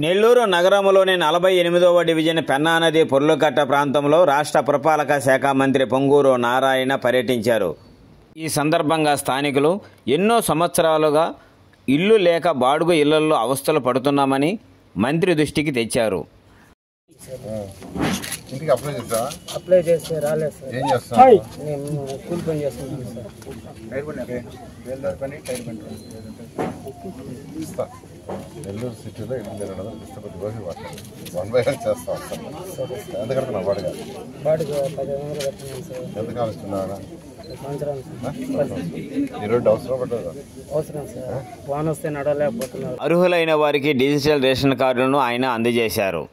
నెల్లూరు నగరంలోని 48వ డివిజన్ పెన్నా నది పొర్లుకట్ట ప్రాంతంలో రాష్ట్ర పురపాలక శాఖ మంత్రి పొంగూరు నారాయణ పర్యటించారు. ఈ సందర్భంగా స్థానికులు ఎన్నో సంవత్సరాలుగా ఇల్లు లేక బాడుగు ఇళ్లలో అవస్థలు పడుతున్నామని మంత్రి దృష్టికి తెచ్చారు. ఇంటికి అప్లై చేస్తే రాలేదు సార్. ఏం చేస్తాను? నేను కూలి పని చేస్తున్నాను సార్. నెల్లూరు సిటీలో 8,200 ఇష్టపడి రోజు 1 బై 1 చేస్తాం సార్. ఎంత కడుతున్నా బాడుగా? 15,000 కడుతున్నాను సార్. ఎంత కాలుస్తున్నారా? ఈరోజు అవసరం పడ్డదా? అవసరం సార్. వాన వస్తే నడవలేకపోతున్నారు. అర్హులైన వారికి డిజిటల్ రేషన్ కార్డులను ఆయన అందజేశారు.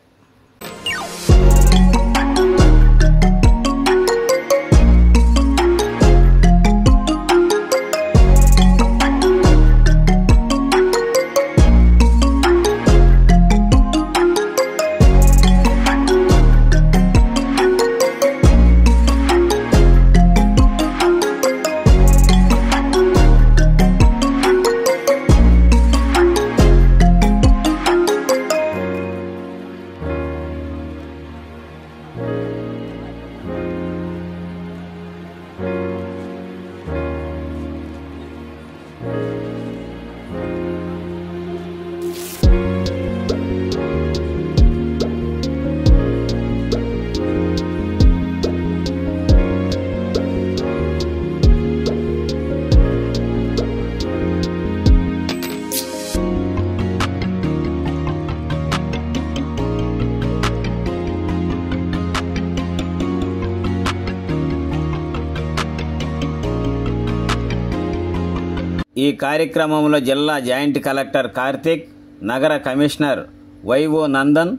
ఈ కార్యక్రమంలో జిల్లా జాయింట్ కలెక్టర్ కార్తిక్, నగర commissioner YO Nandan,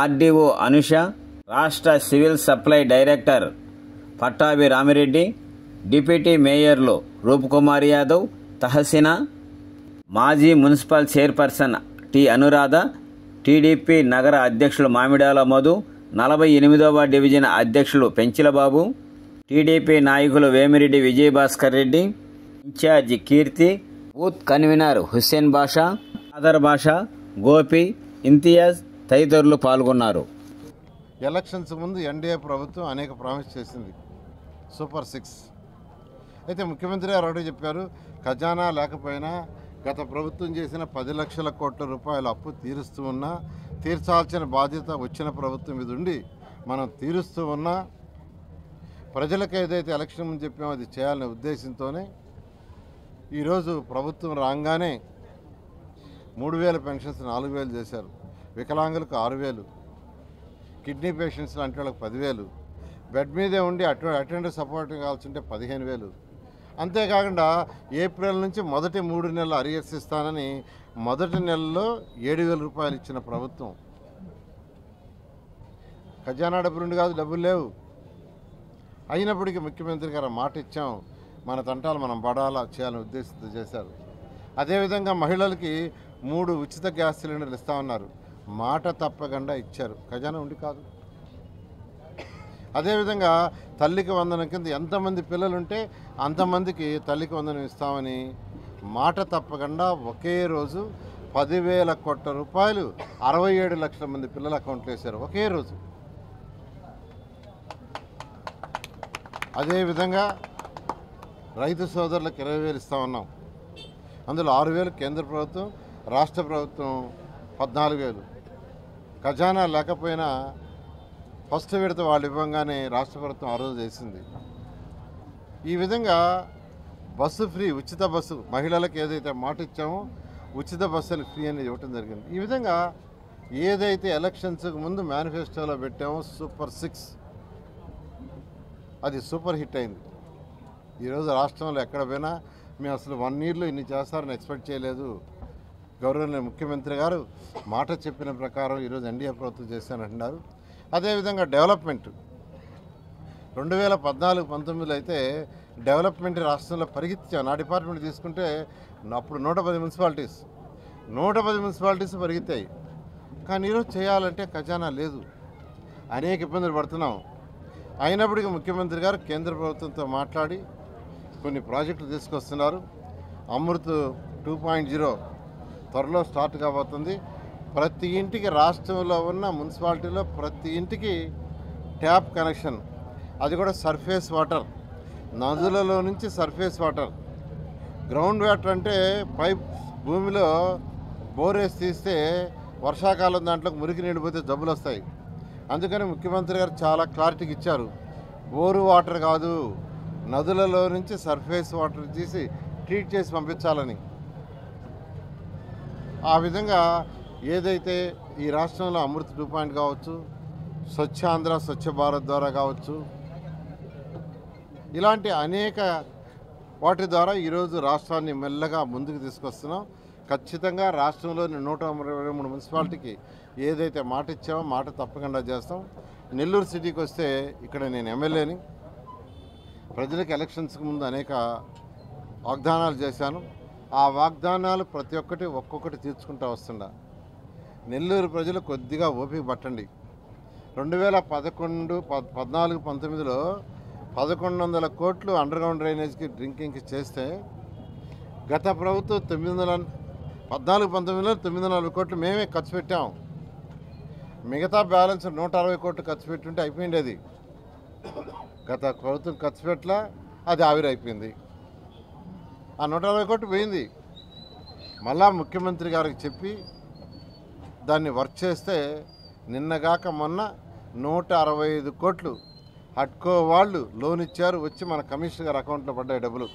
RDO Anusha, రాష్ట్ర civil supply director Pattabhi Ramireddy, deputy మేయర్లు రూప్కుమార్ యాదవ్, తహసీనా, మాజీ municipal chairperson T Anuradha, TDP నగర అధ్యక్షులు మామిడాల మధు, 48వ డివిజన్ అధ్యక్షులు పెంచిలబాబు, టీడీపీ నాయకులు వేమిరెడ్డి విజయభాస్కర్ రెడ్డి, ఇన్ఛార్జి కీర్తి, బూత్ కన్వీనర్ హుస్సేన్ బాషా, ఆదర్ బాషా, గోపి, ఇంతియాజ్ తదితరులు పాల్గొన్నారు. ఎలక్షన్స్ ముందు ఎన్డీఏ ప్రభుత్వం అనేక ప్రామిస్ చేసింది, సూపర్ 6. అయితే ముఖ్యమంత్రి గారు ఒకటి చెప్పారు, ఖజానా లేకపోయినా గత ప్రభుత్వం చేసిన 10 లక్షల కోట్ల రూపాయల అప్పు తీరుస్తూ ఉన్నా, తీర్చాల్సిన బాధ్యత వచ్చిన ప్రభుత్వం మీద ఉండి మనం తీరుస్తూ ఉన్నా, ప్రజలకు ఏదైతే ఎలక్షన్ ముందు చెప్పామో అది చేయాలనే ఉద్దేశంతోనే ఈరోజు ప్రభుత్వం రాగానే 3,000 పెన్షన్స్ 4,000 చేశారు. వికలాంగులకు 6,000, కిడ్నీ పేషెంట్స్ లాంటి వాళ్ళకి 10,000, బెడ్ మీదే ఉండి అటెండర్ సపోర్ట్ కావాల్సింటే 15,000. అంతేకాకుండా ఏప్రిల్ నుంచి మొదటి 3 నెలలు అరియర్స్ ఇస్తానని మొదటి నెలలో 7,000 రూపాయలు ఇచ్చిన ప్రభుత్వం. ఖజానా డబ్బులు కాదు, డబ్బులు లేవు. అయినప్పటికీ ముఖ్యమంత్రి గారు మాట ఇచ్చాం, మన తంటాలు మనం పడాలా చేయాలని ఉద్దేశంతో చేశారు. అదేవిధంగా మహిళలకి 3 ఉచిత గ్యాస్ సిలిండర్లు ఇస్తామన్నారు, మాట తప్పకుండా ఇచ్చారు, ఖజానా ఉండి కాదు. అదేవిధంగా తల్లికి వందనం కింద ఎంతమంది పిల్లలుంటే అంతమందికి తల్లికి వందనం ఇస్తామని మాట తప్పకుండా ఒకే రోజు 10,000 కోట్ల రూపాయలు 67 లక్షల మంది పిల్లల అకౌంట్లు వేశారు ఒకే రోజు. అదేవిధంగా రైతు సోదరులకు 20,000 ఇస్తామన్నాం, అందులో 6,000 కేంద్ర ప్రభుత్వం, రాష్ట్ర ప్రభుత్వం 14,000. ఖజానా లేకపోయినా ఫస్ట్ విడత వాళ్ళు ఇవ్వగానే రాష్ట్ర ప్రభుత్వం ఆ రోజు చేసింది. ఈ విధంగా బస్సు ఫ్రీ, ఉచిత బస్సు, మహిళలకు ఏదైతే మాట ఇచ్చామో ఉచిత బస్సు అని ఫ్రీ అనేది ఇవ్వటం జరిగింది. ఈ విధంగా ఏదైతే ఎలక్షన్స్కి ముందు మేనిఫెస్టోలో పెట్టామో సూపర్ 6 అది సూపర్ హిట్ అయింది. ఈరోజు రాష్ట్రంలో ఎక్కడ పోయినా మేము అసలు 1 ఇయర్లో ఇన్ని చేస్తారని ఎక్స్పెక్ట్ చేయలేదు. గౌరవనీయ ముఖ్యమంత్రి గారు మాట చెప్పిన ప్రకారం ఈరోజు ఎన్డీఏ ప్రభుత్వం చేశానంటున్నారు. అదేవిధంగా డెవలప్మెంట్ 2014-19లో అయితే డెవలప్మెంట్ రాష్ట్రంలో పరిగెత్తించాం. నా డిపార్ట్మెంట్ తీసుకుంటే అప్పుడు 110 మున్సిపాలిటీస్ పరిగెత్తాయి. కానీ ఈరోజు చేయాలంటే ఖజానా లేదు, అనేక ఇబ్బందులు పడుతున్నాం. అయినప్పటికీ ముఖ్యమంత్రి గారు కేంద్ర ప్రభుత్వంతో మాట్లాడి కొన్ని ప్రాజెక్టులు తీసుకొస్తున్నారు. అమృత్ 2.0 త్వరలో స్టార్ట్ కాబోతుంది. ప్రతి ఇంటికి రాష్ట్రంలో ఉన్న మున్సిపాలిటీలో ప్రతి ఇంటికి ట్యాప్ కనెక్షన్, అది కూడా సర్ఫేస్ వాటర్, నదులలో నుంచి సర్ఫేస్ వాటర్. గ్రౌండ్ వాటర్ అంటే పైప్ భూమిలో బోరేసి తీస్తే వర్షాకాలం దాంట్లో మురికి నిండిపోతే జబ్బులు వస్తాయి. అందుకని ముఖ్యమంత్రి గారు చాలా క్లారిటీకి ఇచ్చారు, బోరు వాటర్ కాదు, నదులలో నుంచి సర్ఫేస్ వాటర్ తీసి ట్రీట్ చేసి పంపించాలని. ఆ విధంగా ఏదైతే ఈ రాష్ట్రంలో అమృత్ 2 కావచ్చు, స్వచ్ఛ ఆంధ్ర స్వచ్ఛ భారత్ ద్వారా కావచ్చు, ఇలాంటి అనేక వాటి ద్వారా ఈరోజు రాష్ట్రాన్ని మెల్లగా ముందుకు తీసుకొస్తున్నాం. ఖచ్చితంగా రాష్ట్రంలోని 123 మున్సిపాలిటీకి ఏదైతే మాట ఇచ్చామో మాట తప్పకుండా చేస్తాం. నెల్లూరు సిటీకి వస్తే ఇక్కడ నేను ఎమ్మెల్యేని, ప్రజలకు ఎలక్షన్స్కి ముందు అనేక వాగ్దానాలు చేశాను. ఆ వాగ్దానాలు ప్రతి ఒక్కొక్కటి తీర్చుకుంటూ వస్తుండా. నెల్లూరు ప్రజలు కొద్దిగా ఓపిక పట్టండి. 2014, 14, 19లో 1100 కోట్లు అండర్గ్రౌండ్ డ్రైనేజ్కి డ్రింకింగ్కి చేస్తే గత ప్రభుత్వం 14-19లో 940 కోట్లు మేమే ఖర్చు పెట్టాం. మిగతా బ్యాలెన్స్ 160 కోట్లు ఖర్చు పెట్టుంటే అయిపోయింది. అది గత ప్రభుత్వం ఖర్చు పెట్టలా, అది ఆవిరైపోయింది. ఆ 160 కోట్లు పోయింది. మళ్ళా ముఖ్యమంత్రి గారికి చెప్పి దాన్ని వర్క్ చేస్తే నిన్నగాక మొన్న 165 కోట్లు హట్కో వాళ్ళు లోన్ ఇచ్చారు, వచ్చి మన కమిషనర్ గారి అకౌంట్లో పడ్డాయి డబ్బులు.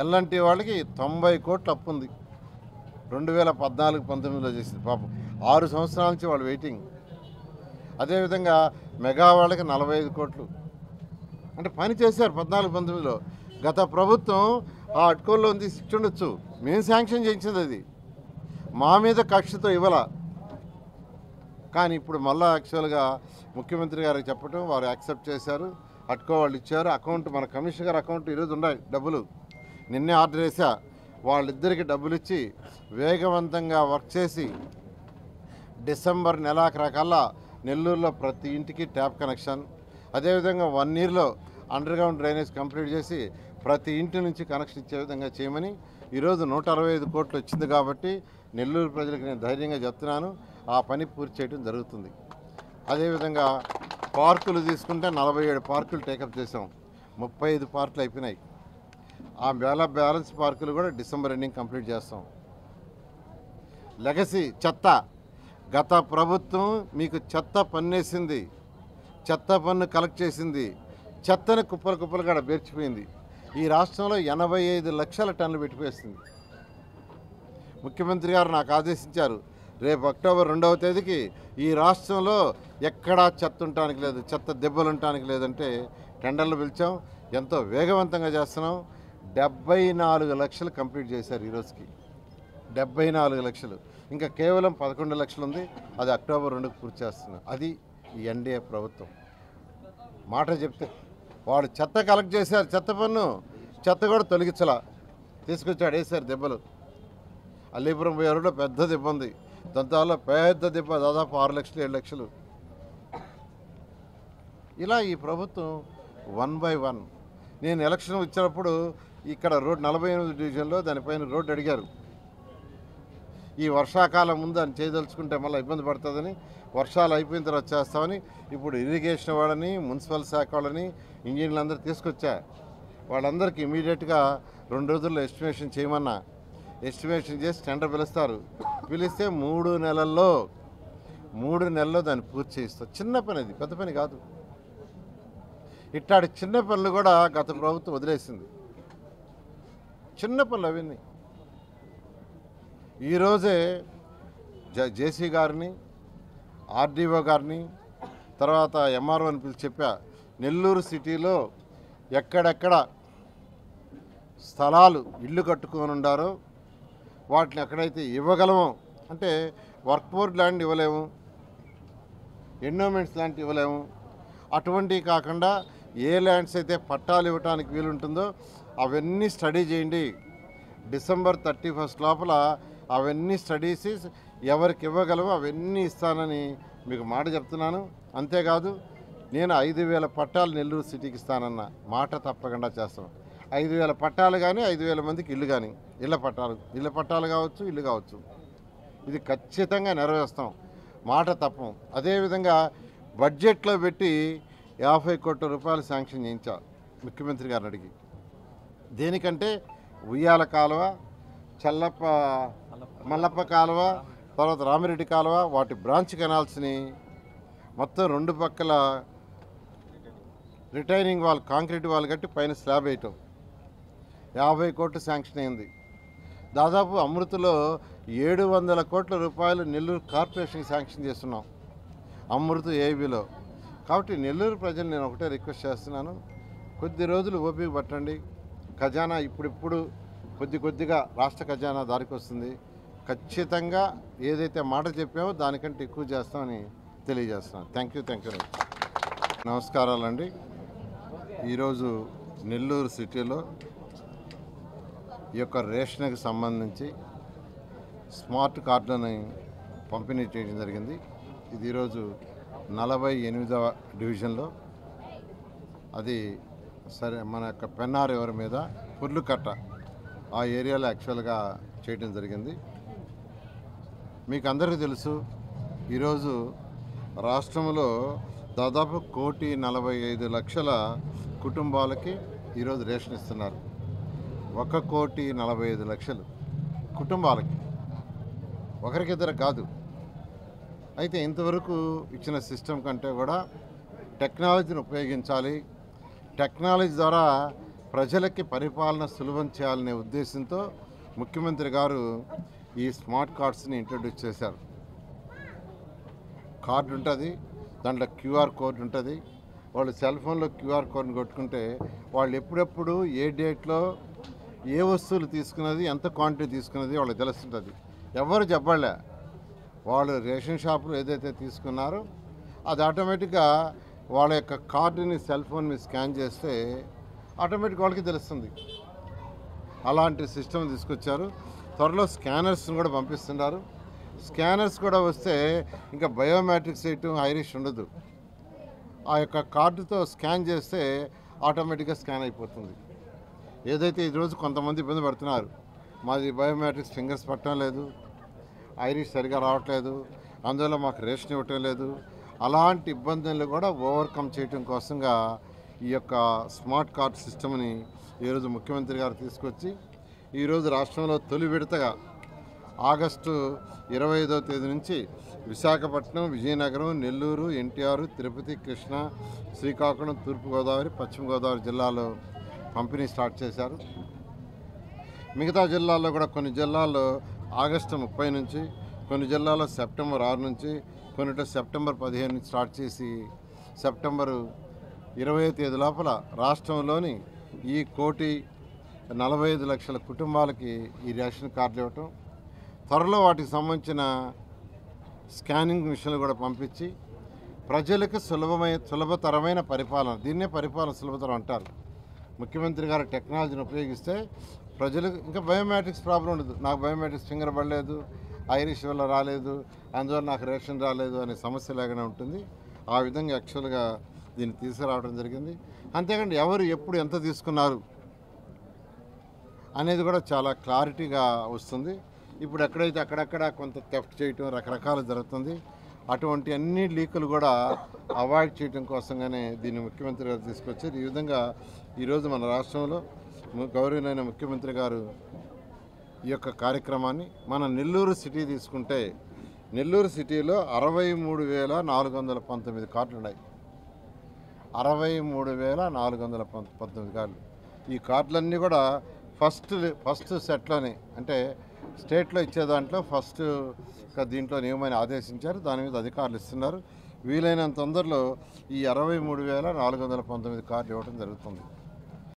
ఎల్ఎన్టీ వాళ్ళకి 90 కోట్లు అప్పు ఉంది, 2014-19లో చేసింది. పాపం 6 సంవత్సరాల నుంచి వాళ్ళు వెయిటింగ్. అదేవిధంగా మెగా వాళ్ళకి 45 కోట్లు. అంటే పని చేశారు 14-19లో. గత ప్రభుత్వం ఆ అట్కోల్లో ఉంది ఇచ్చుండొచ్చు, మేము శాంక్షన్ చేయించింది, అది మా మీద కక్షతో ఇవ్వాల. కానీ ఇప్పుడు మళ్ళీ యాక్చువల్గా ముఖ్యమంత్రి గారికి చెప్పడం, వారు యాక్సెప్ట్ చేశారు, అట్కో వాళ్ళు ఇచ్చారు. అకౌంట్ మన కమిషనర్ గారి అకౌంట్ ఈరోజు ఉన్నాయి డబ్బులు. నిన్నే ఆర్డర్ వేసా, వాళ్ళిద్దరికి డబ్బులు ఇచ్చి వేగవంతంగా వర్క్ చేసి డిసెంబర్ నెలాఖరుకల్లా నెల్లూరులో ప్రతి ఇంటికి ట్యాప్ కనెక్షన్, అదేవిధంగా 1 ఇయర్లో అండర్గ్రౌండ్ డ్రైనేజ్ కంప్లీట్ చేసి ప్రతి ఇంటి నుంచి కనెక్షన్ ఇచ్చే విధంగా చేయమని ఈరోజు 165 కోట్లు వచ్చింది. కాబట్టి నెల్లూరు ప్రజలకు నేను ధైర్యంగా చెప్తున్నాను, ఆ పని పూర్తి చేయడం జరుగుతుంది. అదేవిధంగా పార్కులు తీసుకుంటే 47 పార్కులు టేకప్ చేసాం, 35 పార్కులు అయిపోయినాయి. ఆ బ్యాలెన్స్ పార్కులు కూడా డిసెంబర్ ఎండింగ్ కంప్లీట్ చేస్తాం. లెగసీ చెత్త, గత ప్రభుత్వం మీకు చెత్త పన్నేసింది, చెత్త పన్ను కలెక్ట్ చేసింది, చెత్తను కుప్పలు కూడా బేర్చిపోయింది. ఈ రాష్ట్రంలో 85 లక్షల టన్నులు పెట్టిపోయింది. ముఖ్యమంత్రి గారు నాకు ఆదేశించారు, రేపు అక్టోబర్ 2వ తేదీకి ఈ రాష్ట్రంలో ఎక్కడా చెత్త ఉండటానికి లేదు, చెత్త దెబ్బలు ఉండటానికి లేదంటే టెండర్లు పిలిచాం, ఎంతో వేగవంతంగా చేస్తున్నాం. 74 లక్షలు కంప్లీట్ చేశారు ఈరోజుకి, 74 లక్షలు. ఇంకా కేవలం 11 లక్షలు ఉంది, అది అక్టోబర్ 2కి పూర్తి చేస్తున్నాం. అది ఈ ఎన్డీఏ ప్రభుత్వం. మాట చెప్తే వాడు చెత్త కలెక్ట్ చేశారు, చెత్త పన్ను, చెత్త కూడా తొలగించలా, తీసుకొచ్చాడు, వేశారు దెబ్బలు. అల్లీపురం పోయే రోడ్లో పెద్ద దెబ్బ ఉంది, దాంతో పెద్ద దెబ్బ, దాదాపు 6 లక్షలు 7 లక్షలు. ఇలా ఈ ప్రభుత్వం 1 by 1. నేను ఎలక్షన్ వచ్చినప్పుడు ఇక్కడ రోడ్ 48 డివిజన్లో దానిపైన రోడ్డు అడిగారు. ఈ వర్షాకాలం ముందు అని చేయదలుచుకుంటే మళ్ళీ ఇబ్బంది పడుతుందని, వర్షాలు అయిపోయిన తర్వాత చేస్తామని ఇప్పుడు ఇరిగేషన్ వాళ్ళని, మున్సిపల్ శాఖ వాళ్ళని, ఇంజనీర్లు అందరూ తీసుకొచ్చా. వాళ్ళందరికీ ఇమీడియట్గా 2 రోజుల్లో ఎస్టిమేషన్ చేయమన్నా. ఎస్టిమేషన్ చేసి టెండర్ పిలుస్తారు, పిలిస్తే 3 నెలల్లో దాన్ని పూర్తి చేయిస్తారు. చిన్న పని, అది పెద్ద పని కాదు. ఇట్లాంటి చిన్న పనులు కూడా గత ప్రభుత్వం వదిలేసింది, చిన్న పనులు అవన్నీ. ఈరోజే జేసీ గారిని, ఆర్డీఓ గారిని, తర్వాత ఎంఆర్ఓని పిలిచి చెప్పా, నెల్లూరు సిటీలో ఎక్కడెక్కడ స్థలాలు ఇల్లు కట్టుకొని ఉండారో వాటిని ఎక్కడైతే ఇవ్వగలమో, అంటే వర్క్ బోర్డ్ ల్యాండ్ ఇవ్వలేము, ఎండోమెంట్స్ ల్యాండ్ ఇవ్వలేము, అటువంటివి కాకుండా ఏ ల్యాండ్స్ అయితే పట్టాలు ఇవ్వడానికి వీలుంటుందో అవన్నీ స్టడీ చేయండి. డిసెంబర్ 31 లోపల అవన్నీ స్టడీస్ ఎవరికి ఇవ్వగలమో అవన్నీ ఇస్తానని మీకు మాట చెప్తున్నాను. అంతేకాదు నేను 5,000 పట్టాలు నెల్లూరు సిటీకి ఇస్తానన్న మాట తప్పకుండా చేస్తాను. 5,000 పట్టాలు కానీ 5,000 మందికి ఇల్లు కానీ ఇళ్ళ పట్టాలు కావచ్చు, ఇల్లు కావచ్చు. ఇది ఖచ్చితంగా నెరవేరుస్తాం, మాట తప్పం. అదేవిధంగా బడ్జెట్లో పెట్టి 50 కోట్ల రూపాయలు శాంక్షన్ చేయించా ముఖ్యమంత్రి గారిని అడిగి. దేనికంటే ఉయ్యాల కాలువ, మల్లప్ప కాలువ, తర్వాత రామిరెడ్డి కాలువ, వాటి బ్రాంచ్ కెనాల్స్ని మొత్తం 2 పక్కల రిటైనింగ్ వాల్, కాంక్రీట్ వాల్ కట్టి పైన స్లాబ్ వేయటం 50 కోట్లు శాంక్షన్ అయింది. దాదాపు అమృతలో 700 కోట్ల రూపాయలు నెల్లూరు కార్పొరేషన్కి శాంక్షన్ చేస్తున్నాం అమృత ఏబీలో. కాబట్టి నెల్లూరు ప్రజలు నేను ఒకటే రిక్వెస్ట్ చేస్తున్నాను, కొద్ది రోజులు ఓపిక పట్టండి. ఖజానా ఇప్పుడిప్పుడు కొద్దిగా రాష్ట్ర ఖజానా దారికి వస్తుంది. ఖచ్చితంగా ఏదైతే మాట చెప్పామో దానికంటే ఎక్కువ చేస్తామని తెలియజేస్తున్నాను. Thank you. నమస్కారాలండి. ఈరోజు నెల్లూరు సిటీలో ఈ యొక్క రేషన్కి సంబంధించి స్మార్ట్ కార్డులని పంపిణీ చేయడం జరిగింది. ఇది ఈరోజు 48వ డివిజన్లో, అది సరే మన యొక్క పెన్నార్ ఎవరి మీద పుర్లుకట్ట ఆ ఏరియాలో యాక్చువల్గా చేయడం జరిగింది. మీకు అందరికీ తెలుసు, ఈరోజు రాష్ట్రంలో దాదాపు 1,45,00,000 కుటుంబాలకి ఈరోజు రేషన్ ఇస్తున్నారు. 1,45,00,000 కుటుంబాలకి, ఒకరికిద్దరు కాదు. అయితే ఇంతవరకు ఇచ్చిన సిస్టమ్ కంటే కూడా టెక్నాలజీని ఉపయోగించాలి, టెక్నాలజీ ద్వారా ప్రజలకి పరిపాలన సులభం చేయాలనే ఉద్దేశంతో ముఖ్యమంత్రి గారు ఈ స్మార్ట్ కార్డ్స్ని ఇంట్రడ్యూస్ చేశారు. కార్డు ఉంటుంది, దాంట్లో క్యూఆర్ కోడ్ ఉంటుంది. వాళ్ళు సెల్ ఫోన్లో క్యూఆర్ కోడ్ని కొట్టుకుంటే వాళ్ళు ఎప్పుడెప్పుడు ఏ డేట్లో ఏ వస్తువులు తీసుకున్నది, ఎంత క్వాంటిటీ తీసుకున్నది వాళ్ళకి తెలుస్తుంటుంది. ఎవరు చెప్పలే, వాళ్ళు రేషన్ షాపులో ఏదైతే తీసుకున్నారో అది ఆటోమేటిక్గా వాళ్ళ యొక్క కార్డుని సెల్ ఫోన్ మీద స్కాన్ చేస్తే ఆటోమేటిక్ వాళ్ళకి తెలుస్తుంది. అలాంటి సిస్టమ్ తీసుకొచ్చారు. త్వరలో స్కానర్స్ని కూడా పంపిస్తున్నారు. స్కానర్స్ కూడా వస్తే ఇంకా బయోమెట్రిక్స్ వేయటం, ఐరిష్ ఉండదు. ఆ యొక్క కార్డుతో స్కాన్ చేస్తే ఆటోమేటిక్గా స్కాన్ అయిపోతుంది. ఏదైతే ఈరోజు కొంతమంది ఇబ్బంది పడుతున్నారు, మాది బయోమెట్రిక్స్ ఫింగర్స్ పట్టడం లేదు, ఐరిష్ సరిగా రావట్లేదు, అందువల్ల మాకు రేషన్ ఇవ్వటం లేదు, అలాంటి ఇబ్బందులు కూడా ఓవర్కమ్ చేయటం కోసంగా ఈ యొక్క స్మార్ట్ కార్డ్ సిస్టమ్ని ఈరోజు ముఖ్యమంత్రి గారు తీసుకొచ్చి ఈరోజు రాష్ట్రంలో తొలి విడతగా ఆగస్టు 25వ తేదీ నుంచి విశాఖపట్నం, విజయనగరం, నెల్లూరు, ఎన్టీఆర్, తిరుపతి, కృష్ణా, శ్రీకాకుళం, తూర్పుగోదావరి, పశ్చిమ గోదావరి జిల్లాలో పంపిణీ స్టార్ట్ చేశారు. మిగతా జిల్లాల్లో కూడా కొన్ని జిల్లాల్లో ఆగస్టు 30 నుంచి, కొన్ని జిల్లాల్లో సెప్టెంబర్ 6 నుంచి, కొన్నిట్లో సెప్టెంబర్ 15 నుంచి స్టార్ట్ చేసి సెప్టెంబర్ 20వ తేదీ లోపల రాష్ట్రంలోని ఈ 1,45,00,000 కుటుంబాలకి ఈ రేషన్ కార్డులు ఇవ్వటం, త్వరలో వాటికి సంబంధించిన స్కానింగ్ మిషన్లు కూడా పంపించి ప్రజలకు సులభతరమైన పరిపాలన, దీన్నే పరిపాలన సులభతరం అంటారు. ముఖ్యమంత్రి గారు టెక్నాలజీని ఉపయోగిస్తే ప్రజలకు ఇంకా బయోమెట్రిక్స్ ప్రాబ్లం ఉండదు. నాకు బయోమెట్రిక్స్ ఫింగర్ పడలేదు, ఐరిష్ వల్ల రాలేదు, అందువల్ల నాకు రేషన్ రాలేదు అనే సమస్య లేకుండా ఉంటుంది. ఆ విధంగా యాక్చువల్గా దీన్ని తీసుకురావడం జరిగింది. అంతేకాండి ఎవరు ఎప్పుడు ఎంత తీసుకున్నారు అనేది కూడా చాలా క్లారిటీగా వస్తుంది. ఇప్పుడు ఎక్కడైతే అక్కడక్కడ కొంత థెఫ్ట్ చేయటం రకరకాలు జరుగుతుంది. అటువంటి అన్ని లీకులు కూడా అవాయిడ్ చేయడం కోసంగానే దీన్ని ముఖ్యమంత్రి గారు తీసుకొచ్చారు. ఈ విధంగా ఈరోజు మన రాష్ట్రంలో గౌరవనీయ ముఖ్యమంత్రి గారు ఈ యొక్క కార్యక్రమాన్ని, మన నెల్లూరు సిటీ తీసుకుంటే నెల్లూరు సిటీలో 63,419 కార్డులు ఉన్నాయి. 63,419 కార్డులు. ఈ కార్డులన్నీ కూడా ఫస్ట్ సెట్లోనే, అంటే స్టేట్లో ఇచ్చే దాంట్లో ఫస్ట్ దీంట్లో నియమని ఆదేశించారు. దాని మీద అధికారులు ఇస్తున్నారు. వీలైనంత తొందరలో ఈ 63,419 కార్డులు ఇవ్వడం జరుగుతుంది.